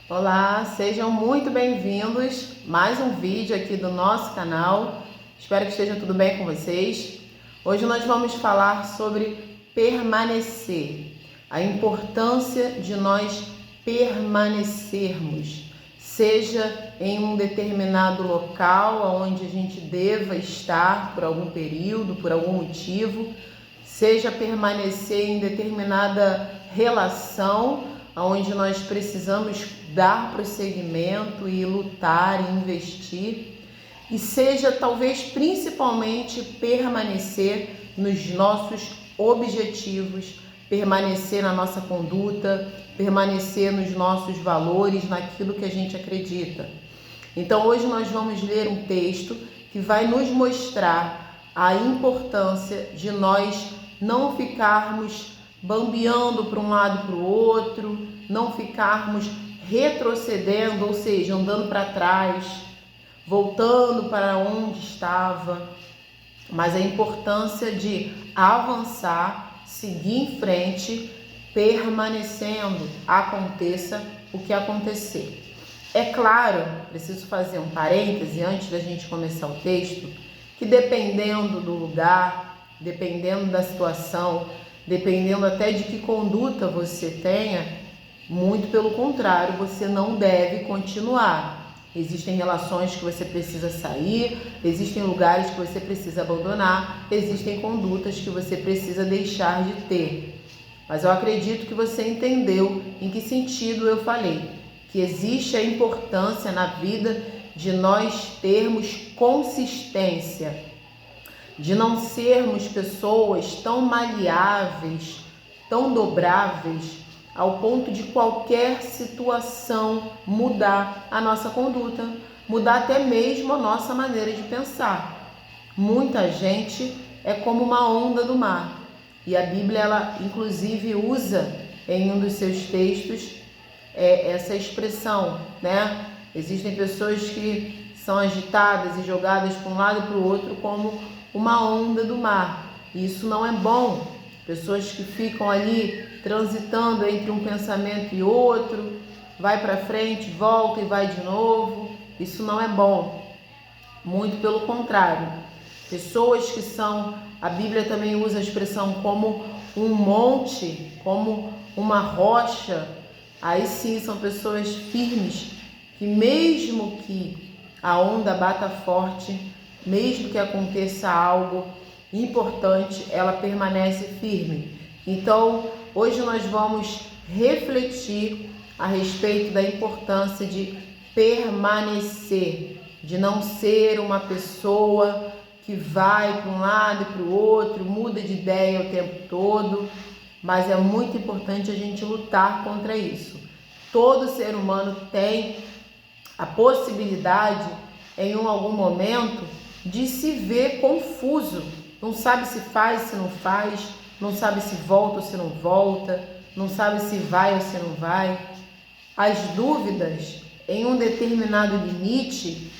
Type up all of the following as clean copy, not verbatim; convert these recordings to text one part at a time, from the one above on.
Olá, sejam muito bem-vindos. Mais um vídeo aqui do nosso canal. Espero que esteja tudo bem com vocês. Hoje nós vamos falar sobre permanecer, a importância de nós permanecermos, seja em um determinado local onde a gente deva estar por algum período, por algum motivo, seja permanecer em determinada relação onde nós precisamos dar prosseguimento e lutar e investir, e seja talvez principalmente permanecer nos nossos objetivos, permanecer na nossa conduta, permanecer nos nossos valores, naquilo que a gente acredita. Então hoje nós vamos ler um texto que vai nos mostrar a importância de nós não ficarmos bambeando para um lado e para o outro, não ficarmos retrocedendo, ou seja, andando para trás, voltando para onde estava, mas a importância de avançar, seguir em frente, permanecendo, aconteça o que acontecer. É claro, preciso fazer um parêntese antes da gente começar o texto, que dependendo do lugar, dependendo da situação, dependendo até de que conduta você tenha, muito pelo contrário, você não deve continuar. Existem relações que você precisa sair, existem lugares que você precisa abandonar, existem condutas que você precisa deixar de ter. Mas eu acredito que você entendeu em que sentido eu falei, que existe a importância na vida de nós termos consistência, de não sermos pessoas tão maleáveis, tão dobráveis, ao ponto de qualquer situação mudar a nossa conduta, mudar até mesmo a nossa maneira de pensar. Muita gente é como uma onda do mar, e a Bíblia, ela inclusive usa em um dos seus textos essa expressão, né? Existem pessoas que são agitadas e jogadas para um lado e para o outro como uma onda do mar. Isso não é bom. Pessoas que ficam ali transitando entre um pensamento e outro, vai para frente, volta e vai de novo. Isso não é bom. Muito pelo contrário. Pessoas que são, a Bíblia também usa a expressão como um monte, como uma rocha. Aí sim são pessoas firmes, que mesmo que a onda bata forte, mesmo que aconteça algo importante, ela permanece firme. Então, hoje nós vamos refletir a respeito da importância de permanecer, de não ser uma pessoa que vai para um lado e para o outro, muda de ideia o tempo todo, mas é muito importante a gente lutar contra isso. Todo ser humano tem a possibilidade, em algum momento, de se ver confuso, não sabe se faz, se não faz, não sabe se volta ou se não volta, não sabe se vai ou se não vai. As dúvidas em um determinado limite,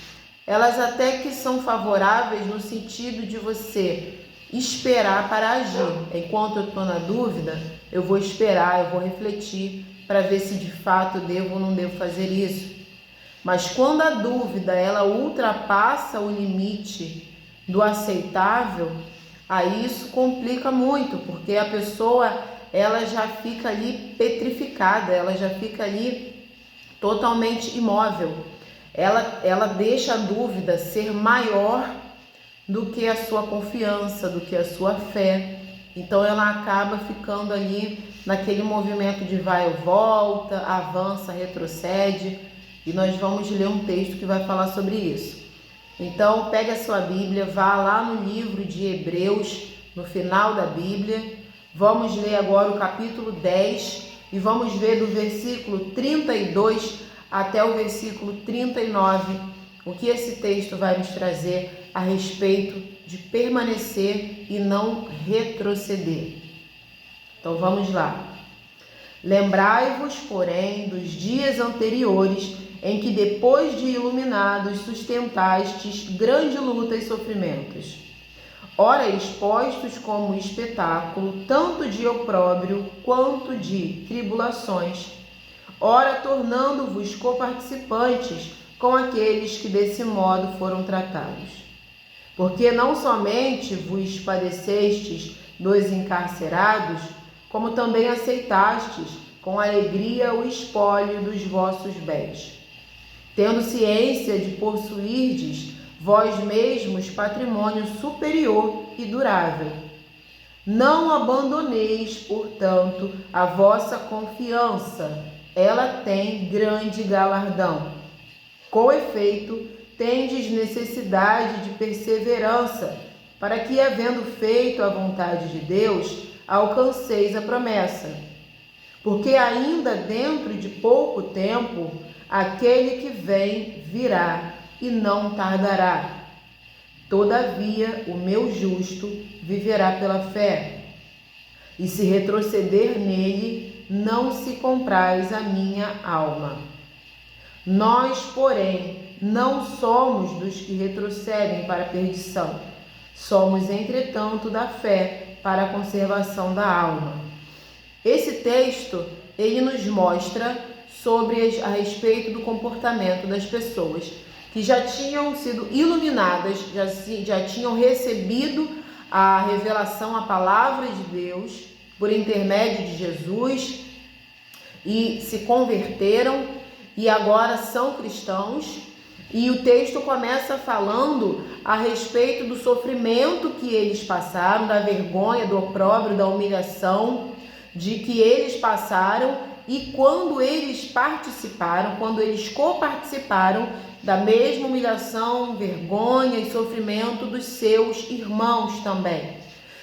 elas até que são favoráveis no sentido de você esperar para agir. Enquanto eu estou na dúvida, eu vou esperar, eu vou refletir para ver se de fato devo ou não devo fazer isso. Mas quando a dúvida ela ultrapassa o limite do aceitável, aí isso complica muito, porque a pessoa ela já fica ali petrificada, ela já fica ali totalmente imóvel. Ela deixa a dúvida ser maior do que a sua confiança, do que a sua fé. Então ela acaba ficando ali naquele movimento de vai ou volta, avança, retrocede. E nós vamos ler um texto que vai falar sobre isso. Então, pegue a sua Bíblia, vá lá no livro de Hebreus, no final da Bíblia. Vamos ler agora o capítulo 10 e vamos ver do versículo 32 até o versículo 39, o que esse texto vai nos trazer a respeito de permanecer e não retroceder. Então, vamos lá. Lembrai-vos, porém, dos dias anteriores, em que depois de iluminados sustentastes grande luta e sofrimentos. Ora, expostos como espetáculo, tanto de opróbrio quanto de tribulações, ora tornando-vos coparticipantes com aqueles que desse modo foram tratados. Porque não somente vos padecestes dos encarcerados, como também aceitastes com alegria o espólio dos vossos bens, tendo ciência de possuirdes vós mesmos patrimônio superior e durável. Não abandoneis, portanto, a vossa confiança, ela tem grande galardão. Com efeito, tendes necessidade de perseverança, para que, havendo feito a vontade de Deus, alcanceis a promessa. Porque ainda dentro de pouco tempo, aquele que vem virá e não tardará. Todavia, o meu justo viverá pela fé. E se retroceder nele, não se comprais a minha alma. Nós, porém, não somos dos que retrocedem para a perdição. Somos, entretanto, da fé para a conservação da alma. Esse texto, ele nos mostra a respeito do comportamento das pessoas que já tinham sido iluminadas, já tinham recebido a revelação, a palavra de Deus, por intermédio de Jesus, e se converteram e agora são cristãos. E o texto começa falando a respeito do sofrimento que eles passaram, da vergonha, do opróbrio, da humilhação, de que eles passaram, e quando eles participaram, quando eles coparticiparam da mesma humilhação, vergonha e sofrimento dos seus irmãos também.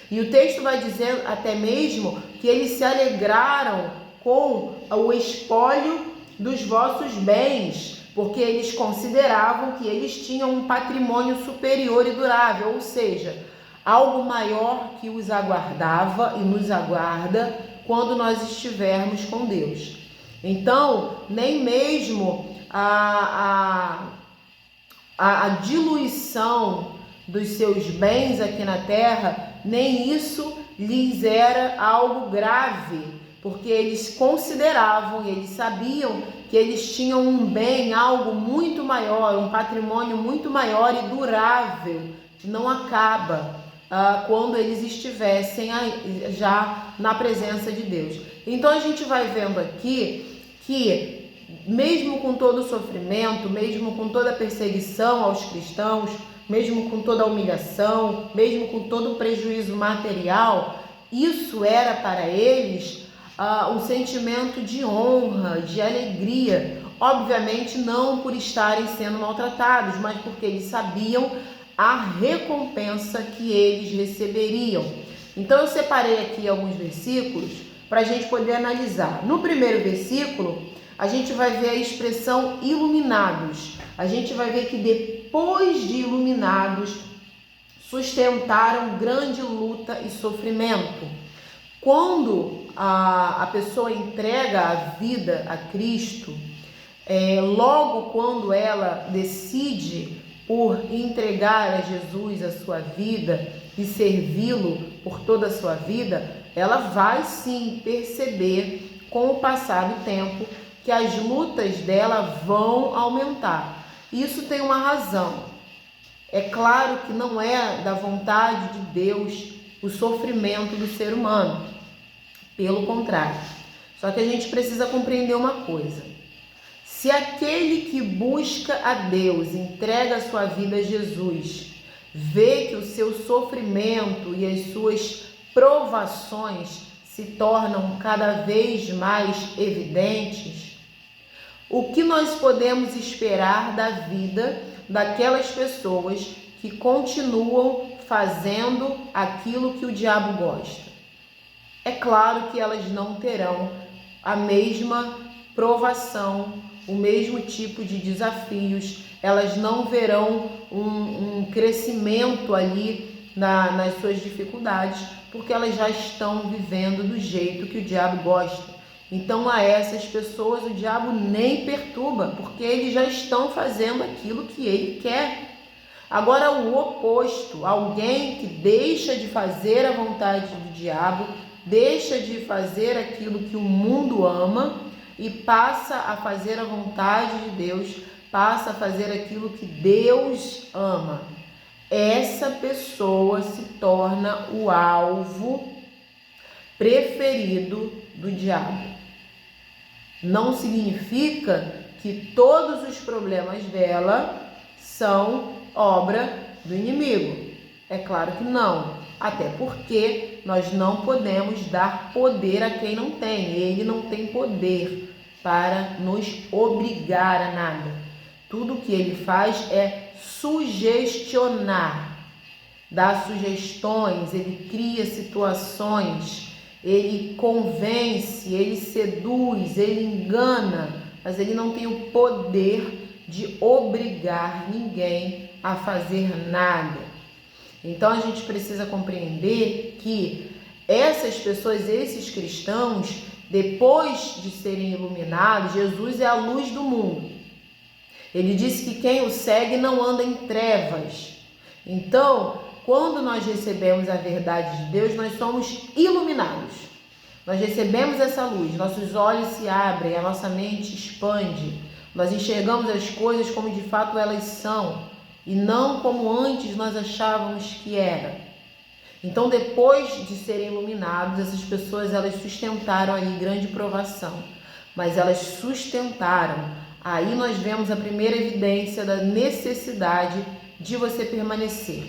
E o texto vai dizer até mesmo que eles se alegraram com o espólio dos vossos bens, porque eles consideravam que eles tinham um patrimônio superior e durável, ou seja, algo maior que os aguardava e nos aguarda quando nós estivermos com Deus. Então, nem mesmo a diluição dos seus bens aqui na terra, nem isso lhes era algo grave, porque eles consideravam e eles sabiam que eles tinham um bem, algo muito maior, um patrimônio muito maior e durável, que não acaba quando eles estivessem já na presença de Deus. Então a gente vai vendo aqui que mesmo com todo o sofrimento, mesmo com toda a perseguição aos cristãos, mesmo com toda a humilhação, mesmo com todo o prejuízo material, isso era para eles um sentimento de honra, de alegria. Obviamente não por estarem sendo maltratados, mas porque eles sabiam a recompensa que eles receberiam. Então eu separei aqui alguns versículos para a gente poder analisar. No primeiro versículo, a gente vai ver a expressão iluminados. A gente vai ver que depois de iluminados, sustentaram grande luta e sofrimento. Quando a pessoa entrega a vida a Cristo, logo quando ela decide por entregar a Jesus a sua vida e servi-lo por toda a sua vida, ela vai sim perceber com o passar do tempo que as lutas dela vão aumentar. Isso tem uma razão. É claro que não é da vontade de Deus o sofrimento do ser humano. Pelo contrário. Só que a gente precisa compreender uma coisa. Se aquele que busca a Deus, entrega a sua vida a Jesus, vê que o seu sofrimento e as suas provações se tornam cada vez mais evidentes, o que nós podemos esperar da vida daquelas pessoas que continuam fazendo aquilo que o diabo gosta? É claro que elas não terão a mesma provação, o mesmo tipo de desafios, elas não verão um crescimento ali nas suas dificuldades, porque elas já estão vivendo do jeito que o diabo gosta. Então a essas pessoas o diabo nem perturba, porque eles já estão fazendo aquilo que ele quer. Agora o oposto, alguém que deixa de fazer a vontade do diabo, deixa de fazer aquilo que o mundo ama e passa a fazer a vontade de Deus, passa a fazer aquilo que Deus ama. Essa pessoa se torna o alvo preferido do diabo. Não significa que todos os problemas dela são obra do inimigo. É claro que não, até porque nós não podemos dar poder a quem não tem. Ele não tem poder para nos obrigar a nada. Tudo que ele faz é sugestionar, dar sugestões, ele cria situações, ele convence, ele seduz, ele engana, mas ele não tem o poder de obrigar ninguém a fazer nada. Então a gente precisa compreender que essas pessoas, esses cristãos, depois de serem iluminados, Jesus é a luz do mundo. Ele disse que quem o segue não anda em trevas. Então, quando nós recebemos a verdade de Deus, nós somos iluminados. Nós recebemos essa luz, nossos olhos se abrem, a nossa mente expande. Nós enxergamos as coisas como de fato elas são e não como antes nós achávamos que era. Então, depois de serem iluminados, essas pessoas elas sustentaram aí grande provação, mas elas sustentaram. Aí nós vemos a primeira evidência da necessidade de você permanecer.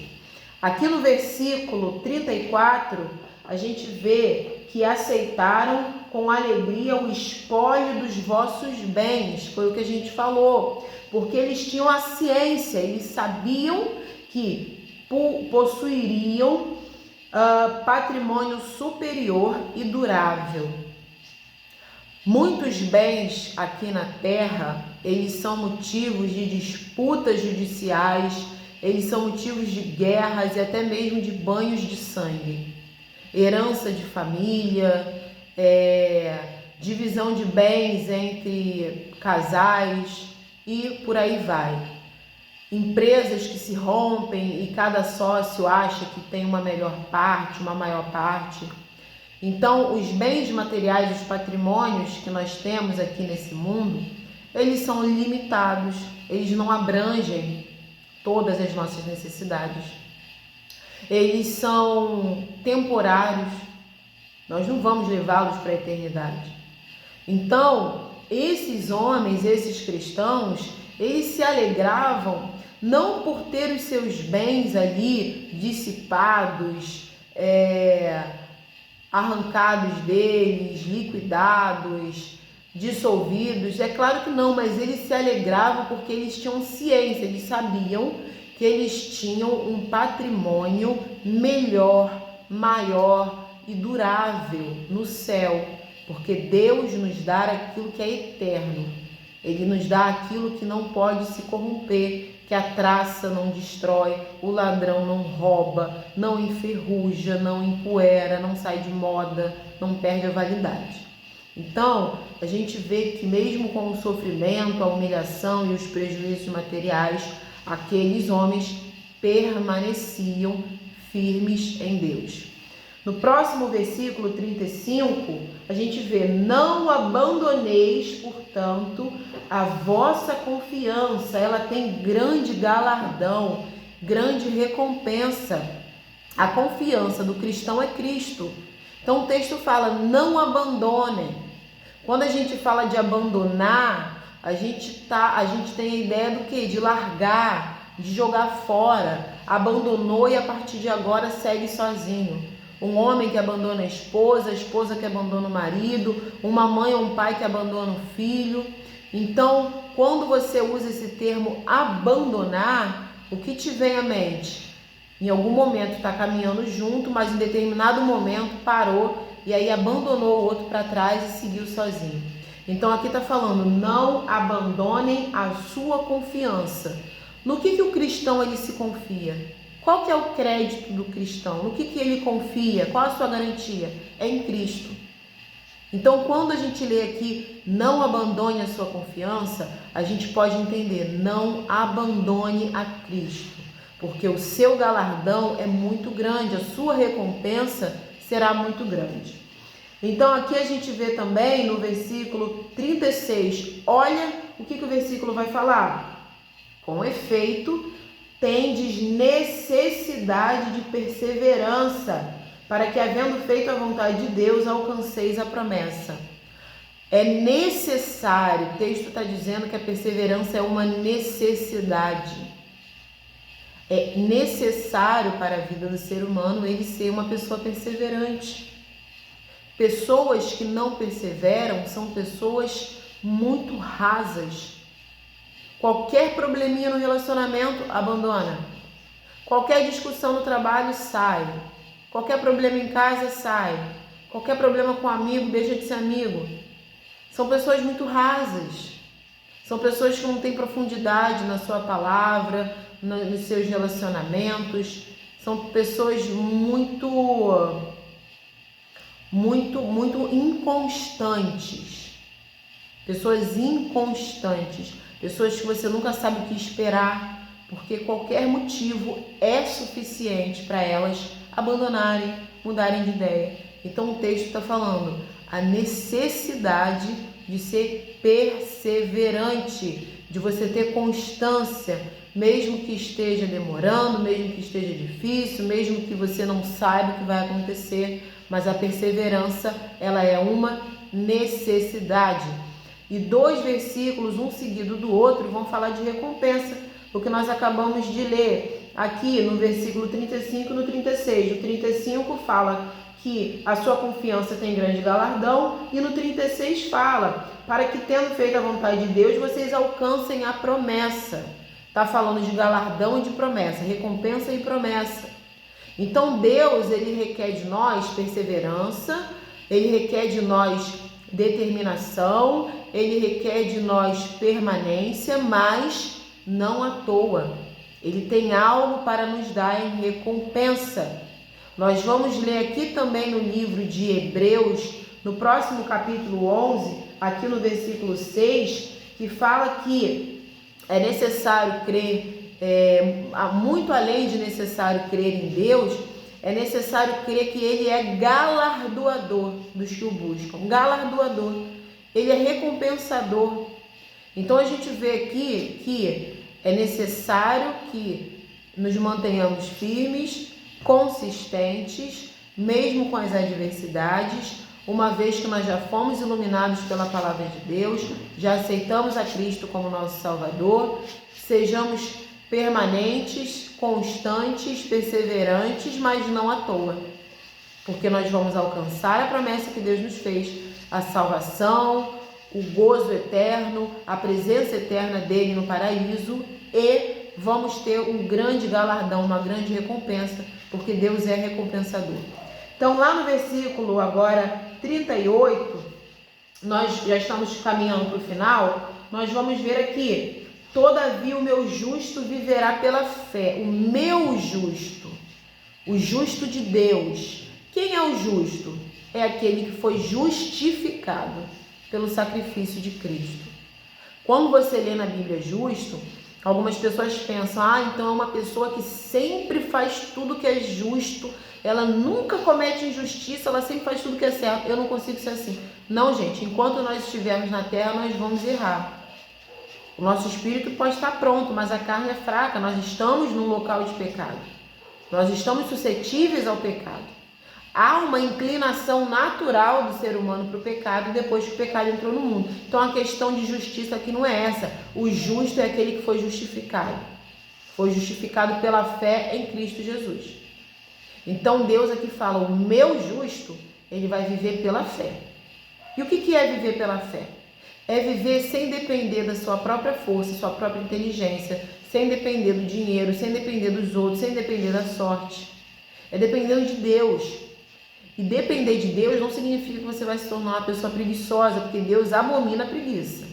Aqui no versículo 34, a gente vê que aceitaram com alegria o espólio dos vossos bens, foi o que a gente falou, porque eles tinham a ciência, eles sabiam que possuiriam patrimônio superior e durável. Muitos bens aqui na terra, eles são motivos de disputas judiciais, eles são motivos de guerras e até mesmo de banhos de sangue. Herança de família, divisão de bens entre casais e por aí vai. Empresas que se rompem e cada sócio acha que tem uma melhor parte, uma maior parte. Então, os bens materiais, os patrimônios que nós temos aqui nesse mundo, eles são limitados, eles não abrangem todas as nossas necessidades. Eles são temporários, nós não vamos levá-los para a eternidade. Então, esses homens, esses cristãos, eles se alegravam não por ter os seus bens ali dissipados, arrancados deles, liquidados, dissolvidos. É claro que não, mas eles se alegravam porque eles tinham ciência, eles sabiam que eles tinham um patrimônio melhor, maior e durável no céu, porque Deus nos dá aquilo que é eterno. Ele nos dá aquilo que não pode se corromper, que a traça não destrói, o ladrão não rouba, não enferruja, não empoeira, não sai de moda, não perde a validade. Então, a gente vê que mesmo com o sofrimento, a humilhação e os prejuízos materiais, aqueles homens permaneciam firmes em Deus. No próximo versículo 35, a gente vê: não abandoneis, portanto, a vossa confiança. Ela tem grande galardão, grande recompensa. A confiança do cristão é Cristo. Então o texto fala: não abandonem. Quando a gente fala de abandonar, a gente tem a ideia do quê? De largar, de jogar fora. Abandonou e a partir de agora segue sozinho. Um homem que abandona a esposa que abandona o marido, uma mãe ou um pai que abandona o filho. Então, quando você usa esse termo abandonar, o que te vem à mente? Em algum momento está caminhando junto, mas em determinado momento parou e aí abandonou o outro para trás e seguiu sozinho. Então aqui está falando: não abandonem a sua confiança. No que o cristão ele se confia? Qual que é o crédito do cristão? No que ele confia? Qual a sua garantia? É em Cristo. Então, quando a gente lê aqui, não abandone a sua confiança, a gente pode entender: não abandone a Cristo, porque o seu galardão é muito grande, a sua recompensa será muito grande. Então aqui a gente vê também no versículo 36, olha o que o versículo vai falar. Com efeito, tendes necessidade de perseverança, para que, havendo feito a vontade de Deus, alcanceis a promessa. É necessário, o texto está dizendo que a perseverança é uma necessidade. É necessário para a vida do ser humano ele ser uma pessoa perseverante. Pessoas que não perseveram são pessoas muito rasas. Qualquer probleminha no relacionamento, abandona. Qualquer discussão no trabalho, sai. Qualquer problema em casa, sai. Qualquer problema com amigo, deixa de ser amigo. São pessoas muito rasas. São pessoas que não têm profundidade na sua palavra, nos seus relacionamentos. São pessoas muito inconstantes. Pessoas inconstantes. Pessoas que você nunca sabe o que esperar, porque qualquer motivo é suficiente para elas abandonarem, mudarem de ideia. Então o texto está falando a necessidade de ser perseverante, de você ter constância, mesmo que esteja demorando, mesmo que esteja difícil, mesmo que você não saiba o que vai acontecer, mas a perseverança, ela é uma necessidade. E 2 versículos, um seguido do outro, vão falar de recompensa, o que nós acabamos de ler aqui no versículo 35 e no 36. O 35 fala que a sua confiança tem grande galardão, e no 36 fala, para que, tendo feito a vontade de Deus, vocês alcancem a promessa. Está falando de galardão e de promessa, recompensa e promessa. Então Deus, ele requer de nós perseverança, ele requer de nós determinação, ele requer de nós permanência, mas não à toa. Ele tem algo para nos dar em recompensa. Nós vamos ler aqui também no livro de Hebreus, no próximo capítulo 11, aqui no versículo 6, que fala que é necessário crer, muito além de necessário crer em Deus, é necessário crer que Ele é galardoador dos que o buscam. Galardoador. Ele é recompensador. Então a gente vê aqui que é necessário que nos mantenhamos firmes, consistentes, mesmo com as adversidades, uma vez que nós já fomos iluminados pela palavra de Deus, já aceitamos a Cristo como nosso Salvador, sejamos permanentes, constantes, perseverantes, mas não à toa, porque nós vamos alcançar a promessa que Deus nos fez, a salvação, o gozo eterno, a presença eterna dele no paraíso, e vamos ter um grande galardão, uma grande recompensa, porque Deus é recompensador. Então lá no versículo agora 38, nós já estamos caminhando para o final, nós vamos ver aqui: todavia o meu justo viverá pela fé. O meu justo, o justo de Deus. Quem é o justo? É aquele que foi justificado pelo sacrifício de Cristo. Quando você lê na Bíblia justo, algumas pessoas pensam, então é uma pessoa que sempre faz tudo que é justo, ela nunca comete injustiça, ela sempre faz tudo que é certo. Eu não consigo ser assim. Não, gente, enquanto nós estivermos na terra, nós vamos errar. O nosso espírito pode estar pronto, mas a carne é fraca. Nós estamos num local de pecado. Nós estamos suscetíveis ao pecado. Há uma inclinação natural do ser humano para o pecado depois que o pecado entrou no mundo. Então a questão de justiça aqui não é essa. O justo é aquele que foi justificado. Foi justificado pela fé em Cristo Jesus. Então Deus aqui fala, o meu justo, ele vai viver pela fé. E o que é viver pela fé? É viver sem depender da sua própria força, sua própria inteligência, sem depender do dinheiro, sem depender dos outros, sem depender da sorte. É dependendo de Deus. E depender de Deus não significa que você vai se tornar uma pessoa preguiçosa, porque Deus abomina a preguiça.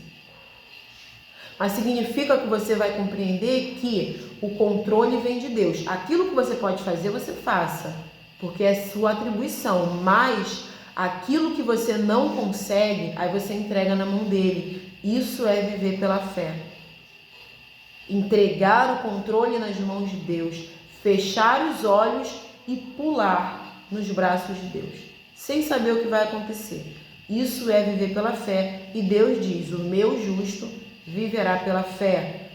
Mas significa que você vai compreender que o controle vem de Deus. Aquilo que você pode fazer, você faça, porque é sua atribuição. Mas aquilo que você não consegue, aí você entrega na mão dele. Isso é viver pela fé. Entregar o controle nas mãos de Deus, fechar os olhos e pular nos braços de Deus. sem saber o que vai acontecer. Isso é viver pela fé, e Deus diz: o meu justo viverá pela fé.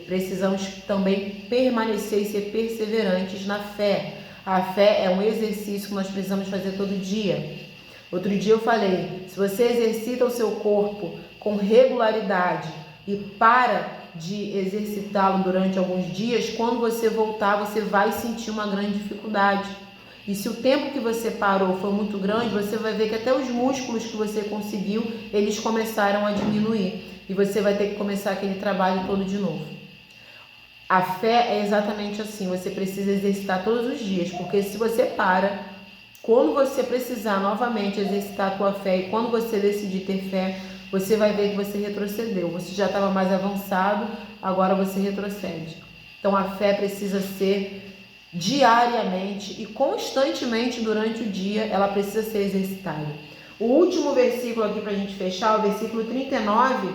Precisamos também permanecer e ser perseverantes na fé. A fé é um exercício que nós precisamos fazer todo dia. Outro dia eu falei, se você exercita o seu corpo com regularidade e para de exercitá-lo durante alguns dias, quando você voltar, você vai sentir uma grande dificuldade. E se o tempo que você parou foi muito grande, você vai ver que até os músculos que você conseguiu, eles começaram a diminuir. E você vai ter que começar aquele trabalho todo de novo. A fé é exatamente assim, você precisa exercitar todos os dias, porque se você para, quando você precisar novamente exercitar a tua fé e quando você decidir ter fé, você vai ver que você retrocedeu. Você já estava mais avançado, agora você retrocede. Então a fé precisa ser diariamente e constantemente durante o dia, ela precisa ser exercitada. O último versículo aqui para a gente fechar, o versículo 39,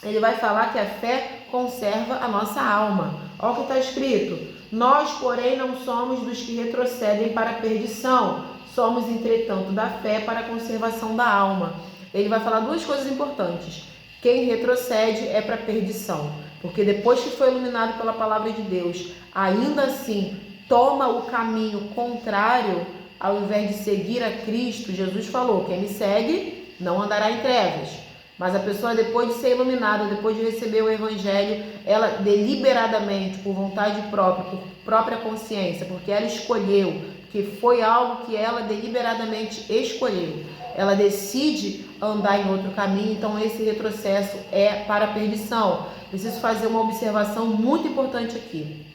ele vai falar que a fé conserva a nossa alma. Olha o que está escrito: nós, porém, não somos dos que retrocedem para a perdição, somos, entretanto, da fé para a conservação da alma. Ele vai falar duas coisas importantes. Quem retrocede é para a perdição, porque depois que foi iluminado pela palavra de Deus, ainda assim toma o caminho contrário, ao invés de seguir a Cristo. Jesus falou: quem me segue não andará em trevas. Mas a pessoa, depois de ser iluminada, depois de receber o Evangelho, ela deliberadamente, por vontade própria, por própria consciência, porque ela escolheu, que foi algo que ela deliberadamente escolheu, ela decide andar em outro caminho, então esse retrocesso é para a perdição. Preciso fazer uma observação muito importante aqui.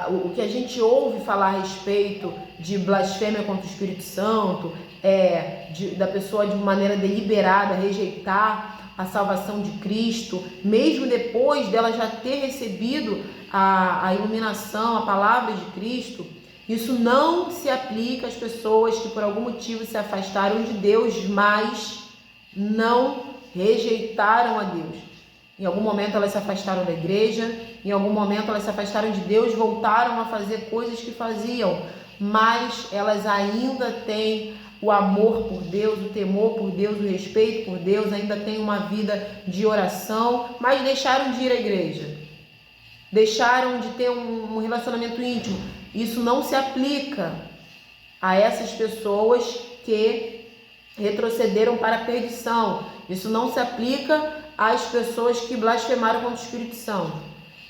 O que a gente ouve falar a respeito de blasfêmia contra o Espírito Santo, da pessoa de maneira deliberada rejeitar a salvação de Cristo, mesmo depois dela já ter recebido a iluminação, a palavra de Cristo, isso não se aplica às pessoas que por algum motivo se afastaram de Deus, mas não rejeitaram a Deus. Em algum momento elas se afastaram da igreja, em algum momento elas se afastaram de Deus, voltaram a fazer coisas que faziam, mas elas ainda têm o amor por Deus, o temor por Deus, o respeito por Deus, ainda têm uma vida de oração, mas deixaram de ir à igreja, deixaram de ter um relacionamento íntimo. Isso não se aplica a essas pessoas que retrocederam para a perdição. Isso não se aplica às pessoas que blasfemaram contra o Espírito Santo,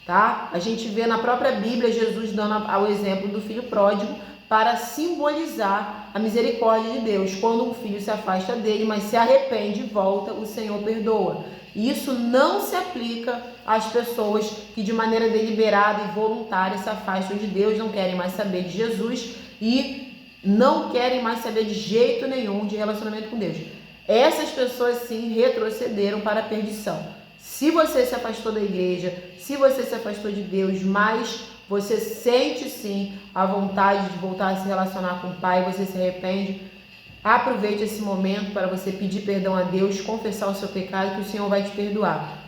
tá? A gente vê na própria Bíblia Jesus dando o exemplo do filho pródigo para simbolizar a misericórdia de Deus. Quando um filho se afasta dele, mas se arrepende e volta, o Senhor perdoa. E isso não se aplica às pessoas que de maneira deliberada e voluntária se afastam de Deus, não querem mais saber de Jesus e não querem mais saber de jeito nenhum de relacionamento com Deus. Essas pessoas sim retrocederam para a perdição. Se você se afastou da igreja, se você se afastou de Deus, mas você sente sim a vontade de voltar a se relacionar com o Pai, você se arrepende, aproveite esse momento para você pedir perdão a Deus, confessar o seu pecado, que o Senhor vai te perdoar.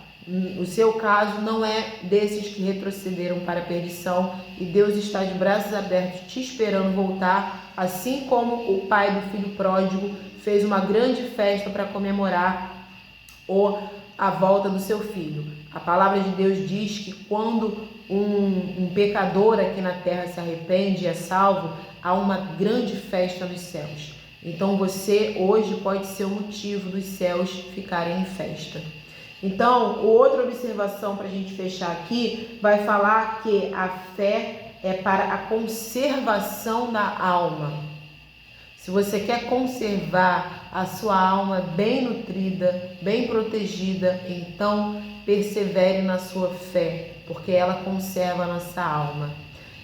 O seu caso não é desses que retrocederam para a perdição, e Deus está de braços abertos te esperando voltar, assim como o pai do filho pródigo fez uma grande festa para comemorar a volta do seu filho. A palavra de Deus diz que quando um pecador aqui na terra se arrepende e é salvo, há uma grande festa nos céus. Então você hoje pode ser o motivo dos céus ficarem em festa. Então, outra observação para a gente fechar aqui, vai falar que a fé é para a conservação da alma. Se você quer conservar a sua alma bem nutrida, bem protegida, então persevere na sua fé, porque ela conserva a nossa alma.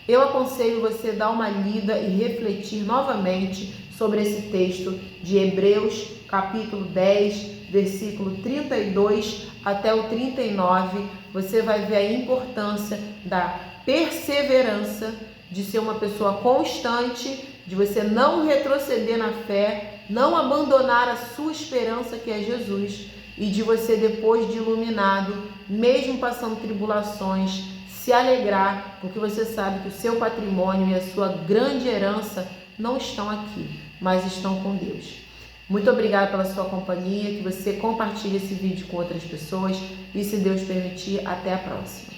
Eu aconselho você dar uma lida e refletir novamente sobre esse texto de Hebreus, capítulo 10, versículo 32 até o 39, você vai ver a importância da perseverança, de ser uma pessoa constante, de você não retroceder na fé, não abandonar a sua esperança que é Jesus, e de você, depois de iluminado, mesmo passando tribulações, se alegrar, porque você sabe que o seu patrimônio e a sua grande herança não estão aqui, mas estão com Deus. Muito obrigada pela sua companhia, que você compartilhe esse vídeo com outras pessoas e, se Deus permitir, até a próxima.